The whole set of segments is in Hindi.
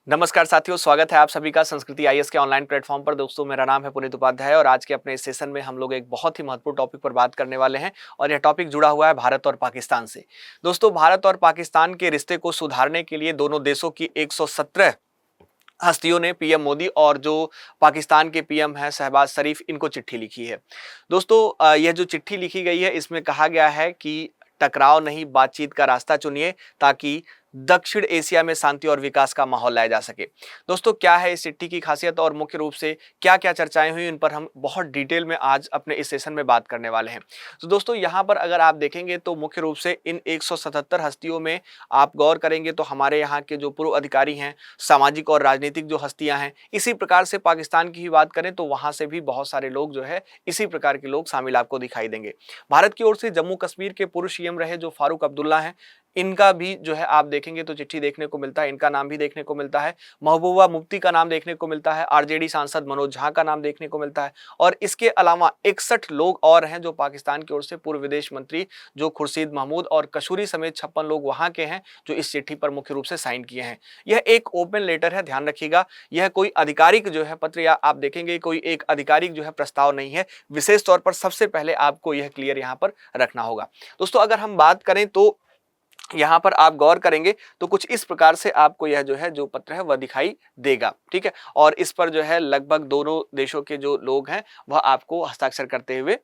नमस्कार साथियों, स्वागत है आप सभी का संस्कृति आईएएस के ऑनलाइन प्लेटफॉर्म पर। दोस्तों, मेरा नाम है पुनीत उपाध्याय और आज के अपने इस सेशन में हम लोग एक बहुत ही महत्वपूर्ण टॉपिक पर बात करने वाले हैं और यह टॉपिक जुड़ा हुआ है भारत और पाकिस्तान से। दोस्तों, भारत और पाकिस्तान के रिश्ते को सुधारने के लिए दोनों देशों की 117 हस्तियों ने पीएम मोदी और जो पाकिस्तान के पीएम हैं शहबाज शरीफ, इनको चिट्ठी लिखी है। दोस्तों, यह जो चिट्ठी लिखी गई है इसमें कहा गया है कि टकराव नहीं, बातचीत का रास्ता चुनिए ताकि दक्षिण एशिया में शांति और विकास का माहौल लाया जा सके। दोस्तों, क्या है इस चिट्ठी की खासियत और मुख्य रूप से क्या क्या चर्चाएं हुई, इन पर हम बहुत डिटेल में आज अपने इस सेशन में बात करने वाले हैं। तो दोस्तों, यहाँ पर अगर आप देखेंगे तो मुख्य रूप से इन 177 हस्तियों में आप गौर करेंगे तो हमारे यहाँ के जो पूर्व अधिकारी हैं, सामाजिक और राजनीतिक जो हस्तियां हैं, इसी प्रकार से पाकिस्तान की ही बात करें तो वहां से भी बहुत सारे लोग जो है इसी प्रकार के लोग शामिल आपको दिखाई देंगे। भारत की ओर से जम्मू कश्मीर के पूर्व सीएम रहे जो फारूक अब्दुल्ला हैं, इनका भी जो है आप देखेंगे तो चिट्ठी देखने को मिलता है, इनका नाम भी देखने को मिलता है। महबूबा मुफ्ती का नाम देखने को मिलता है, आरजेडी सांसद मनोज झा का नाम देखने को मिलता है और इसके अलावा 61 लोग और हैं जो पाकिस्तान की ओर से पूर्व विदेश मंत्री जो खुर्शीद महमूद और कसूरी समेत 56 लोग वहां के हैं जो इस चिट्ठी पर मुख्य रूप से साइन किए हैं। यह एक ओपन लेटर है, ध्यान रखिएगा। यह कोई आधिकारिक जो है पत्र या आप देखेंगे कोई एक आधिकारिक जो है प्रस्ताव नहीं है। विशेष तौर पर सबसे पहले आपको यह क्लियर यहाँ पर रखना होगा। दोस्तों, अगर हम बात करें तो यहाँ पर आप गौर करेंगे तो कुछ इस प्रकार से आपको यह जो है जो पत्र है वह दिखाई देगा, ठीक है। और इस पर जो है लगभग दोनों देशों के जो लोग हैं वह आपको हस्ताक्षर करते हुए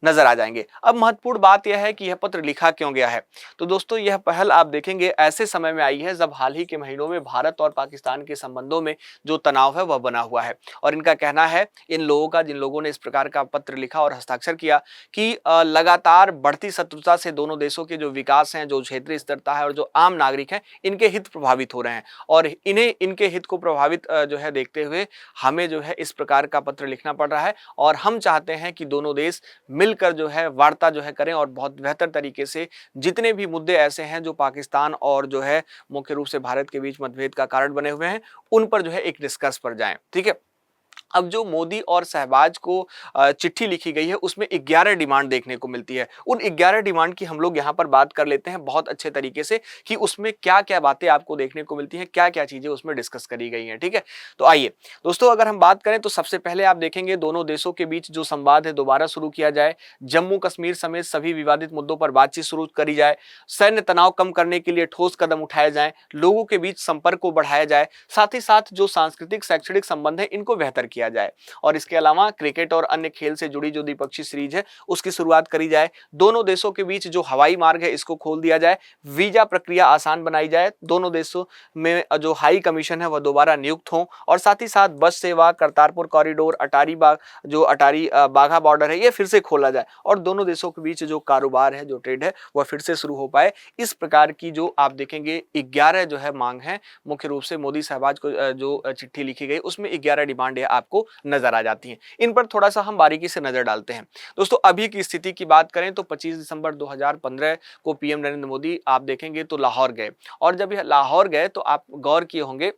नजर आ जाएंगे। अब महत्वपूर्ण बात यह है कि यह पत्र लिखा क्यों गया है। तो दोस्तों, यह पहल आप देखेंगे ऐसे समय में आई है जब हाल ही के महीनों में भारत और पाकिस्तान के संबंधों में जो तनाव है वह बना हुआ है और इनका कहना है, इन लोगों का, जिन लोगों ने इस प्रकार का पत्र लिखा और हस्ताक्षर किया, कि लगातार बढ़ती शत्रुता से दोनों देशों के जो विकास हैं, जो क्षेत्रीय स्थिरता है और जो आम नागरिक हैं, इनके हित प्रभावित हो रहे हैं और इन्हें इनके हित को प्रभावित जो है देखते हुए हमें जो है इस प्रकार का पत्र लिखना पड़ रहा है और हम चाहते हैं कि दोनों देश मिलकर जो है वार्ता जो है करें और बहुत बेहतर तरीके से जितने भी मुद्दे ऐसे हैं जो पाकिस्तान और जो है मुख्य रूप से भारत के बीच मतभेद का कारण बने हुए हैं, उन पर जो है एक डिस्कस पर जाएं, ठीक है। अब जो मोदी और शहबाज को चिट्ठी लिखी गई है उसमें 11 डिमांड देखने को मिलती है। उन 11 डिमांड की हम लोग यहाँ पर बात कर लेते हैं बहुत अच्छे तरीके से कि उसमें क्या क्या बातें आपको देखने को मिलती हैं, क्या क्या चीजें उसमें डिस्कस करी गई हैं, ठीक है। तो आइए दोस्तों, अगर हम बात करें तो सबसे पहले आप देखेंगे दोनों देशों के बीच जो संवाद है दोबारा शुरू किया जाए, जम्मू कश्मीर समेत सभी विवादित मुद्दों पर बातचीत शुरू करी जाए, सैन्य तनाव कम करने के लिए ठोस कदम उठाए जाए, लोगों के बीच संपर्क को बढ़ाया जाए, साथ ही साथ जो सांस्कृतिक शैक्षणिक संबंध है इनको बेहतर किया जाए और इसके अलावा क्रिकेट और अन्य खेल से जुड़ी जो द्विपक्षीय सीरीज है उसकी शुरुआत करी जाए। दोनों देशों के बीच जो हवाई मार्ग है इसको खोल दिया जाए, वीजा प्रक्रिया आसान बनाई जाए, दोनों देशों में जो हाई कमीशन है वह दोबारा नियुक्त हो और साथ ही साथ बस सेवा, करतारपुर कॉरिडोर, अटारी बाघा बॉर्डर है ये फिर से खोला जाए और दोनों देशों के बीच जो कारोबार है, जो ट्रेड है वह फिर से शुरू हो पाए। इस प्रकार की जो आप देखेंगे 11 जो है मांग है, मुख्य रूप से मोदी शहबाज को जो चिट्ठी लिखी गई उसमें 11 डिमांड आपको नजर आ जाती हैं। इन पर थोड़ा सा हम बारीकी से नजर डालते हैं। दोस्तों, अभी की स्थिति की बात करें तो 25 दिसंबर 2015 को पीएम नरेंद्र मोदी आप देखेंगे तो लाहौर गए और जब यह लाहौर गए तो आप गौर किए होंगे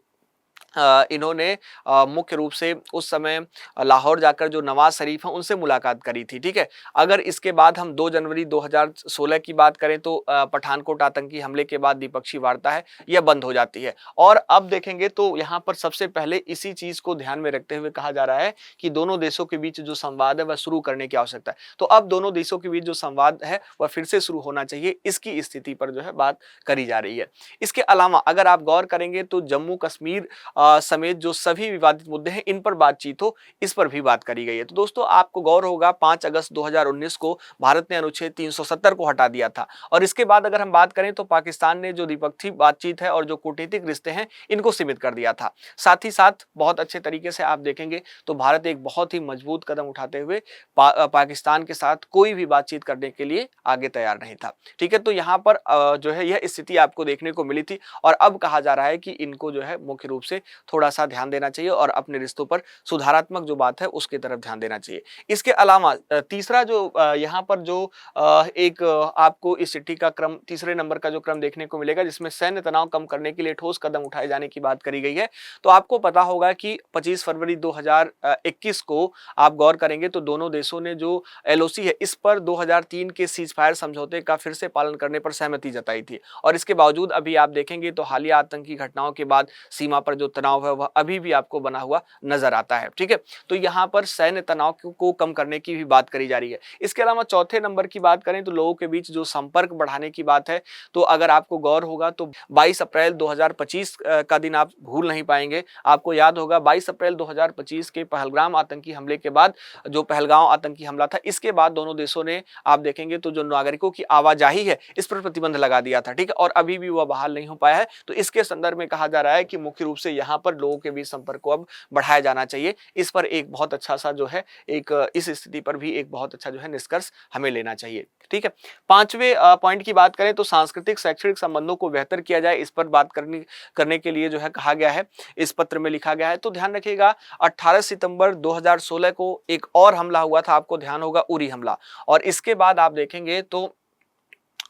इन्होंने मुख्य रूप से उस समय लाहौर जाकर जो नवाज शरीफ हैं उनसे मुलाकात करी थी, ठीक है। अगर इसके बाद हम 2 जनवरी 2016 की बात करें तो पठानकोट आतंकी हमले के बाद द्विपक्षीय वार्ता है यह बंद हो जाती है और अब देखेंगे तो यहाँ पर सबसे पहले इसी चीज को ध्यान में रखते हुए कहा जा रहा है कि दोनों देशों के बीच जो संवाद है वह शुरू करने की आवश्यकता है। तो अब दोनों देशों के बीच जो संवाद है वह फिर से शुरू होना चाहिए, इसकी स्थिति पर जो है बात करी जा रही है। इसके अलावा अगर आप गौर करेंगे तो जम्मू कश्मीर समेत जो सभी विवादित मुद्दे हैं इन पर बातचीत हो, इस पर भी बात करी गई है। तो दोस्तों, आपको गौर होगा 5 अगस्त 2019 को भारत ने अनुच्छेद 370 को हटा दिया था और इसके बाद अगर हम बात करें तो पाकिस्तान ने जो द्विपक्षीय बातचीत है और जो कूटनीतिक रिश्ते हैं इनको सीमित कर दिया था। साथ ही साथ बहुत अच्छे तरीके से आप देखेंगे तो भारत एक बहुत ही मजबूत कदम उठाते हुए पाकिस्तान के साथ कोई भी बातचीत करने के लिए आगे तैयार नहीं था, ठीक है। तो यहाँ पर जो है यह स्थिति आपको देखने को मिली थी और अब कहा जा रहा है कि इनको जो है मुख्य रूप से थोड़ा सा ध्यान देना चाहिए और अपने रिश्तों पर सुधारात्मक जो बात है उसकी तरफ ध्यान देना चाहिए। इसके अलावा तीसरा जो यहाँ पर जो एक आपको इस चिट्ठी का क्रम, तीसरे नंबर का जो क्रम देखने को मिलेगा जिसमें सैन्य तनाव कम करने के लिए ठोस कदम उठाए जाने की बात करी गई है। तो आपको पता होगा कि 25 फरवरी 2021 को आप गौर करेंगे तो दोनों देशों ने जो एलओसी है इस पर 2003 के सीज फायर समझौते का फिर से पालन करने पर सहमति जताई थी और इसके बावजूद अभी आप देखेंगे तो हालिया आतंकी घटनाओं के बाद सीमा पर जो तनाव है वह अभी भी आपको बना हुआ नजर आता है। ठीक है, तो यहाँ पर सैन्य तनाव को कम करने की भी बात करी जा रही है। इसके अलावा चौथे नंबर की बात करें तो लोगों के बीच जो संपर्क बढ़ाने की बात है, तो अगर आपको गौर होगा तो 22 अप्रैल 2025 का दिन आप भूल नहीं पाएंगे। आपको याद होगा 22 अप्रैल 2025 के पहलगाम आतंकी हमले के बाद, जो पहलगाम आतंकी हमला था, इसके बाद दोनों देशों ने आप देखेंगे तो जो नागरिकों की आवाजाही है इस पर प्रतिबंध लगा दिया था। ठीक है, और अभी भी वह बहाल नहीं हो पाया है। तो इसके संदर्भ में कहा जा रहा है कि मुख्य रूप से यहाँ पर लोगों के बीच संपर्क को अब बढ़ाया जाना चाहिए। इस पर एक बहुत अच्छा सा जो है एक इस स्थिति पर भी एक बहुत अच्छा जो है निष्कर्ष हमें लेना चाहिए। ठीक है, पांचवें पॉइंट की बात करें तो सांस्कृतिक शैक्षणिक संबंधों को बेहतर किया जाए, इस पर बात करने के लिए जो है कहा गया है, इस पत्र में लिखा गया है। तो ध्यान रखिएगा 18 सितंबर 2016 को एक और हमला हुआ था, आपको ध्यान होगा, उरी हमला। और इसके बाद आप देखेंगे तो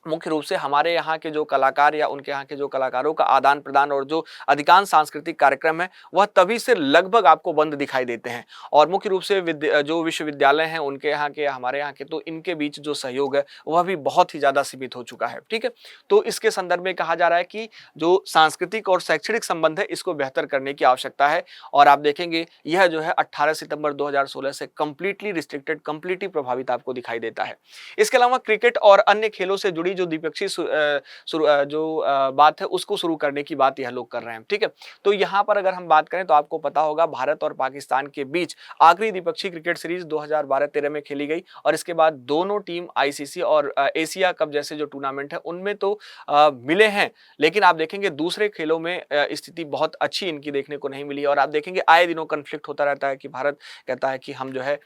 मुख्य रूप से हमारे यहाँ के जो कलाकार या उनके यहाँ के जो कलाकारों का आदान प्रदान और जो अधिकांश सांस्कृतिक कार्यक्रम है वह तभी से लगभग आपको बंद दिखाई देते हैं। और मुख्य रूप से जो विश्वविद्यालय हैं उनके यहाँ के हमारे यहाँ के, तो इनके बीच जो सहयोग है वह भी बहुत ही ज़्यादा सीमित हो चुका है। ठीक है, तो इसके संदर्भ में कहा जा रहा है कि जो सांस्कृतिक और शैक्षणिक संबंध है इसको बेहतर करने की आवश्यकता है। और आप देखेंगे यह जो है 18 सितंबर 2016 से कंप्लीटली रिस्ट्रिक्टेड, कंप्लीटली प्रभावित आपको दिखाई देता है। इसके अलावा क्रिकेट और अन्य खेलों से जुड़ी जो द्विपक्षीय बात है उसको शुरू करने की बात यह लोग कर रहे हैं। ठीक है, तो यहाँ पर अगर हम बात करें तो आपको पता होगा भारत और पाकिस्तान के बीच आखिरी द्विपक्षीय क्रिकेट सीरीज 2012-13 में खेली गई और इसके बाद दोनों टीम आईसीसी और एशिया कप जैसे जो टूर्नामेंट है उनमें तो मिले हैं, लेकिन आप देखेंगे दूसरे खेलों में स्थिति बहुत अच्छी इनकी देखने को नहीं मिली। और आप देखेंगे आए दिनों कन्फ्लिक्ट होता रहता है कि भारत कहता है कि हम जो है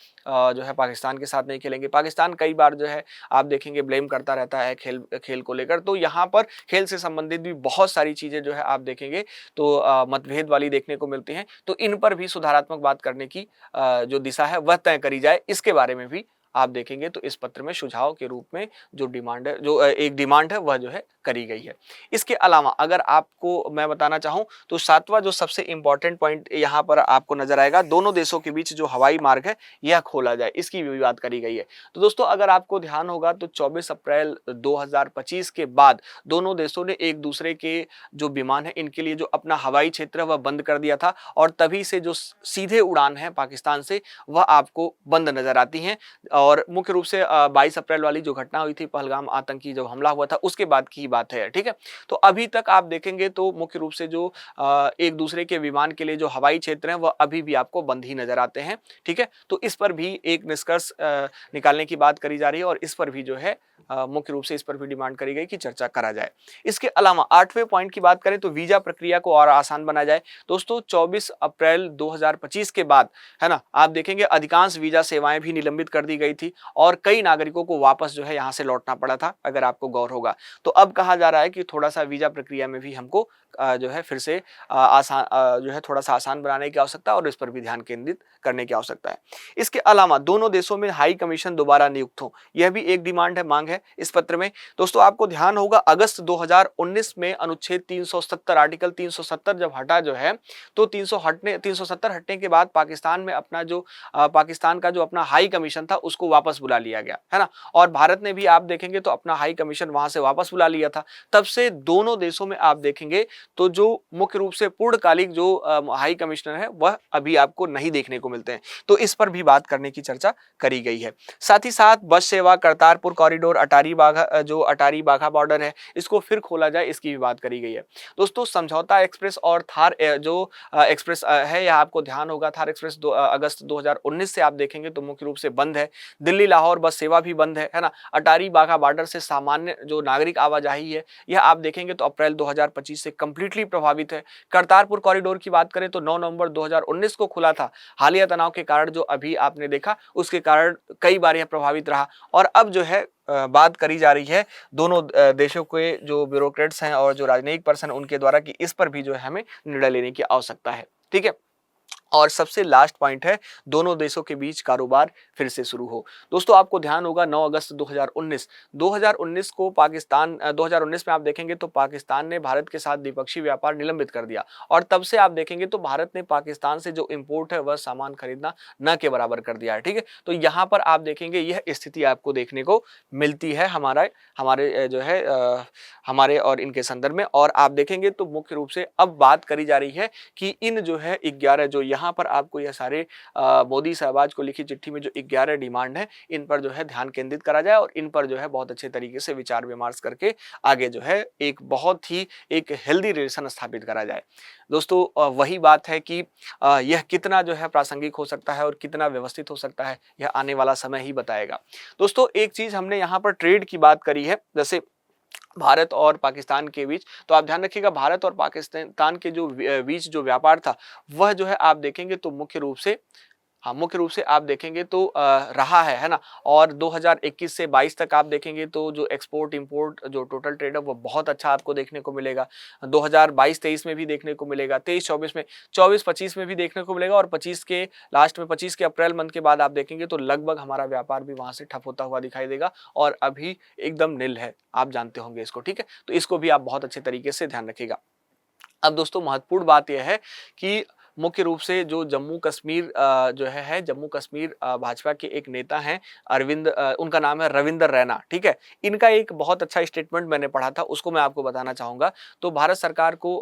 पाकिस्तान के साथ नहीं खेलेंगे, पाकिस्तान कई बार जो है आप देखेंगे ब्लेम करता रहता है खेल को लेकर। तो यहाँ पर खेल से संबंधित भी बहुत सारी चीजें जो है आप देखेंगे तो मतभेद वाली देखने को मिलती हैं। तो इन पर भी सुधारात्मक बात करने की जो दिशा है वह तय करी जाए, इसके बारे में भी आप देखेंगे तो इस पत्र में सुझाव के रूप में जो डिमांड है, जो एक डिमांड है वह जो है करी गई है। इसके अलावा अगर आपको मैं बताना चाहूं तो सातवां जो सबसे इंपॉर्टेंट पॉइंट यहाँ पर आपको नजर आएगा, दोनों देशों के बीच जो हवाई मार्ग है यह खोला जाए, इसकी भी बात करी गई है। तो दोस्तों अगर आपको ध्यान होगा तो 24 अप्रैल 2025 के बाद दोनों देशों ने एक दूसरे के जो विमान है इनके लिए जो अपना हवाई क्षेत्र है वह बंद कर दिया था और तभी से जो सीधे उड़ान है पाकिस्तान से वह आपको बंद नजर आती हैं। और मुख्य रूप से 22 अप्रैल वाली जो घटना हुई थी, पहलगाम आतंकी जो हमला हुआ था, उसके बाद की बात है। ठीक है, तो अभी तक आप देखेंगे तो मुख्य रूप से जो एक दूसरे के विमान के लिए जो हवाई क्षेत्र हैं वह अभी भी आपको बंद ही नजर आते हैं। ठीक है, तो इस पर भी एक निष्कर्ष निकालने की बात करी जा रही है और इस पर भी जो है मुख्य रूप से इस पर भी डिमांड करी गई कि चर्चा करा जाए। इसके अलावा 8वें पॉइंट की बात करें तो वीजा प्रक्रिया को और आसान बनाया जाए। दोस्तों 24 अप्रैल 2025 के बाद है ना, आप देखेंगे अधिकांश वीजा सेवाएं भी निलंबित कर दी गई थी और कई नागरिकों को वापस जो है यहाँ से लौटना पड़ा था, अगर आपको गौर होगा। तो अब कहा जा रहा है कि थोड़ा सा वीजा प्रक्रिया में भी हमको जो है फिर से आसान जो है थोड़ा सा आसान बनाने की आवश्यकता और इस पर भी ध्यान केंद्रित करने की आवश्यकता है। इसके अलावा दोनों देशों में हाई कमीशन दोबारा नियुक्त हो, यह भी एक डिमांड है, मांग है इस पत्र में। दोस्तों आपको ध्यान होगा अगस्त 2019 में अनुच्छेद 370 आर्टिकल 370 जब हटा जो है, तो 370 हटने के बाद पाकिस्तान में अपना जो पाकिस्तान का जो अपना हाई कमीशन था उसको वापस बुला लिया गया है ना, और भारत ने भी आप देखेंगे तो अपना हाई कमीशन वहां से वापस बुला लिया था। तब से दोनों देशों में आप देखेंगे तो जो मुख्य रूप से पूर्णकालिक जो हाई कमिश्नर है वह अभी आपको नहीं देखने को मिलते हैं। तो इस पर भी बात करने की चर्चा करी गई है। साथ ही साथ बस सेवा, करतारपुर कॉरिडोर, अटारी बाघा बॉर्डर है, इसको फिर खोला जाए, इसकी भी बात करी गई है। दोस्तों समझौता एक्सप्रेस और थार जो एक्सप्रेस है, यह आपको ध्यान होगा थार एक्सप्रेस अगस्त 2019 से आप देखेंगे तो मुख्य रूप से बंद है। दिल्ली लाहौर बस सेवा भी बंद है ना। अटारी बाघा बॉर्डर से सामान्य जो नागरिक आवाजाही है यह आप देखेंगे तो अप्रैल 2025 से कंप्लीटली प्रभावित है। करतारपुर कॉरिडोर की बात करें तो 9 नवंबर 2019 को खुला था, हालिया तनाव के कारण जो अभी आपने देखा उसके कारण कई बार यह प्रभावित रहा और अब जो है बात करी जा रही है दोनों देशों के जो ब्यूरोक्रेट्स हैं और जो राजनीतिक पर्सन उनके द्वारा कि इस पर भी जो है हमें निर्णय लेने की आवश्यकता है। ठीक है, और सबसे लास्ट पॉइंट है, दोनों देशों के बीच कारोबार फिर से शुरू हो। दोस्तों आपको ध्यान होगा 9 अगस्त 2019 को 2019 में आप देखेंगे तो पाकिस्तान ने भारत के साथ द्विपक्षीय व्यापार निलंबित कर दिया और तब से आप देखेंगे तो भारत ने पाकिस्तान से जो इंपोर्ट है वह सामान खरीदना न के बराबर कर दिया है, ठीक है। तो यहाँ पर आप देखेंगे यह स्थिति आपको देखने को मिलती है हमारे जो है हमारे और इनके संदर्भ में। और आप देखेंगे तो मुख्य रूप से अब बात करी जा रही है कि इन जो है 11 जो यहाँ पर आपको यह सारे मोदी शहबाज को लिखी चिट्ठी में जो 11 डिमांड है, इन पर जो है ध्यान केंद्रित करा जाए और इन पर जो है बहुत अच्छे तरीके से विचार विमर्श करके आगे जो है एक बहुत ही एक हेल्दी रिलेशन स्थापित करा जाए। दोस्तों वही बात है कि यह कितना जो है प्रासंगिक हो सकता है और कितना व्यवस्थित हो सकता है, यह आने वाला समय ही बताएगा। दोस्तों एक चीज हमने यहाँ पर ट्रेड की बात करी है, जैसे भारत और पाकिस्तान के बीच, तो आप ध्यान रखिएगा भारत और पाकिस्तान के जो बीच जो व्यापार था वह जो है आप देखेंगे तो मुख्य रूप से आप देखेंगे तो रहा है ना। और 2021 से 22 तक आप देखेंगे तो जो एक्सपोर्ट इंपोर्ट जो टोटल ट्रेड है वो बहुत अच्छा आपको देखने को मिलेगा। 2022-23 में भी देखने को मिलेगा, 23-24 में, 24-25 में भी देखने को मिलेगा और 25 के लास्ट में, 25 के अप्रैल मंथ के बाद आप देखेंगे तो लगभग हमारा व्यापार भी वहां से ठप होता हुआ दिखाई देगा और अभी एकदम निल है, आप जानते होंगे इसको, ठीक है। तो इसको भी आप बहुत अच्छे तरीके से ध्यान रखिएगा। अब दोस्तों महत्वपूर्ण बात यह है कि मुख्य रूप से जो जम्मू कश्मीर जो है जम्मू कश्मीर भाजपा के एक नेता हैं उनका नाम है रविंदर रैना, ठीक है। इनका एक बहुत अच्छा स्टेटमेंट मैंने पढ़ा था, उसको मैं आपको बताना चाहूंगा। तो भारत सरकार को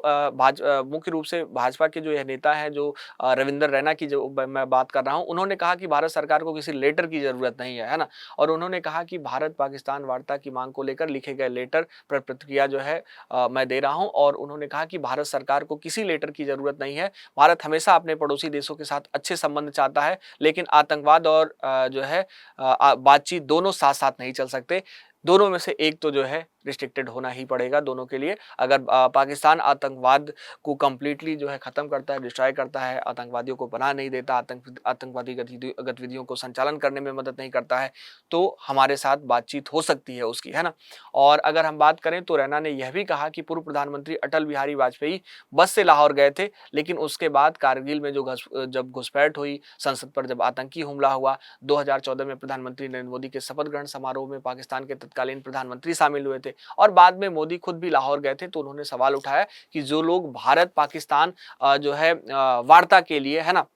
मुख्य रूप से भाजपा के जो यह नेता है जो रविंदर रैना की जो मैं बात कर रहा हूँ, उन्होंने कहा कि भारत सरकार को किसी लेटर की जरूरत नहीं है ना। और उन्होंने कहा कि भारत पाकिस्तान वार्ता की मांग को लेकर लिखे गए लेटर पर प्रतिक्रिया जो है मैं दे रहा हूं। और उन्होंने कहा कि भारत सरकार को किसी लेटर की जरूरत नहीं है, भारत हमेशा अपने पड़ोसी देशों के साथ अच्छे संबंध चाहता है, लेकिन आतंकवाद और जो है बातचीत दोनों साथ साथ नहीं चल सकते, दोनों में से एक तो जो है रिस्ट्रिक्टेड होना ही पड़ेगा दोनों के लिए। अगर पाकिस्तान आतंकवाद को कंप्लीटली जो है खत्म करता है, डिस्ट्रॉय करता है, आतंकवादियों को पनाह नहीं देता, आतंकवादी गतिविधियों को संचालन करने में मदद नहीं करता है, तो हमारे साथ बातचीत हो सकती है उसकी, है ना। और अगर हम बात करें तो रैना ने यह भी कहा कि पूर्व प्रधानमंत्री अटल बिहारी वाजपेयी बस से लाहौर गए थे, लेकिन उसके बाद कारगिल में जब घुसपैठ हुई, संसद पर जब आतंकी हमला हुआ, 2014 में प्रधानमंत्री नरेंद्र मोदी के शपथ ग्रहण समारोह में पाकिस्तान के तत्कालीन प्रधानमंत्री शामिल हुए थे और बाद में मोदी खुद भी लाहौर गए थे। तो उन्होंने सवाल उठाया कि जो लोग भारत पाकिस्तान जो है वार्ता के लिए, है ना,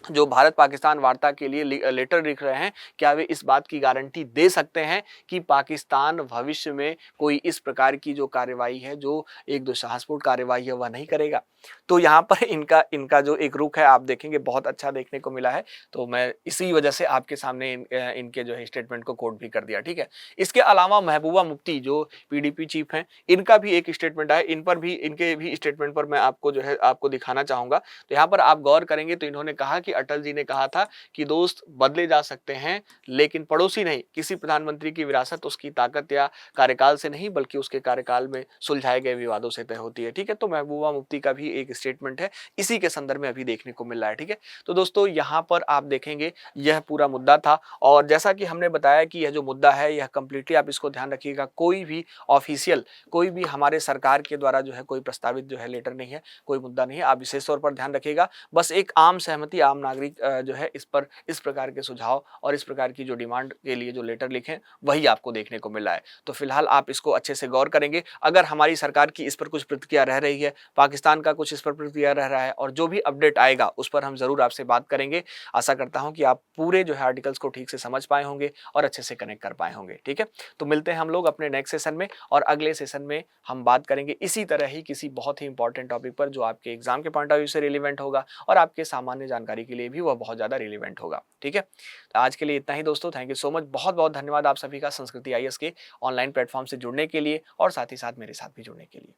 जो भारत पाकिस्तान वार्ता के लिए लेटर लिख रहे हैं, क्या वे इस बात की गारंटी दे सकते हैं कि पाकिस्तान भविष्य में कोई इस प्रकार की जो कार्यवाही है, जो एक दुस्साहसपूर्ण कार्यवाही है, वह नहीं करेगा। तो यहाँ पर इनका इनका जो एक रुख है आप देखेंगे बहुत अच्छा देखने को मिला है। तो मैं इसी वजह से आपके सामने इनके जो है स्टेटमेंट को कोट भी कर दिया, ठीक है। इसके अलावा महबूबा मुफ्ती जो पीडीपी चीफ हैं, इनका भी एक स्टेटमेंट है, इनके भी स्टेटमेंट पर मैं आपको जो है आपको दिखाना चाहूंगा। तो यहाँ पर आप गौर करेंगे तो इन्होंने कहा कि अटल जी ने कहा था कि दोस्त बदले जा सकते हैं लेकिन पड़ोसी नहीं। किसी प्रधानमंत्री की विरासत उसकी ताकत या कार्यकाल से नहीं बल्कि उसके कार्यकाल में सुलझाए गए विवादों से तय होती है, ठीक है। तो महबूबा मुफ्ती का भी एक स्टेटमेंट है, इसी के संदर्भ में अभी देखने को मिल रहा है, ठीक है। तो दोस्तों यहाँ पर आप देखेंगे यह पूरा मुद्दा था और जैसा कि हमने बताया कि यह जो मुद्दा है यह कंप्लीटली आप इसको ध्यान रखिएगा, कोई भी ऑफिशियल कोई भी हमारे सरकार के द्वारा जो है कोई प्रस्तावित जो है लेटर नहीं है, कोई मुद्दा नहीं है, आप विशेष तौर पर ध्यान रखिएगा। बस एक आम सहमति आम नागरिक जो है इस पर इस प्रकार के सुझाव और इस प्रकार की जो डिमांड के लिए जो लेटर लिखें वही आपको देखने को मिला है। तो फिलहाल आप इसको अच्छे से गौर करेंगे। अगर हमारी सरकार की इस पर कुछ प्रतिक्रिया रह रही है, पाकिस्तान का कुछ इस पर प्रतिक्रिया रह रहा है और जो भी अपडेट आएगा उस पर हम जरूर आपसे बात करेंगे। आशा करता हूं कि आप पूरे जो है आर्टिकल्स को ठीक से समझ पाए होंगे और अच्छे से कनेक्ट कर पाए होंगे, ठीक है। तो मिलते हैं हम लोग अपने नेक्स्ट सेशन में और अगले सेशन में हम बात करेंगे इसी तरह ही किसी बहुत ही इंपॉर्टेंट टॉपिक पर जो आपके एग्जाम के पॉइंट ऑफ व्यू से रिलेवेंट होगा और आपके सामान्य जानकारी के लिए भी वह बहुत ज्यादा रिलेवेंट होगा, ठीक है। तो आज के लिए इतना ही दोस्तों, थैंक यू सो मच, बहुत बहुत धन्यवाद आप सभी का संस्कृति आईएएस के ऑनलाइन प्लेटफॉर्म से जुड़ने के लिए और साथ ही साथ मेरे साथ भी जुड़ने के लिए।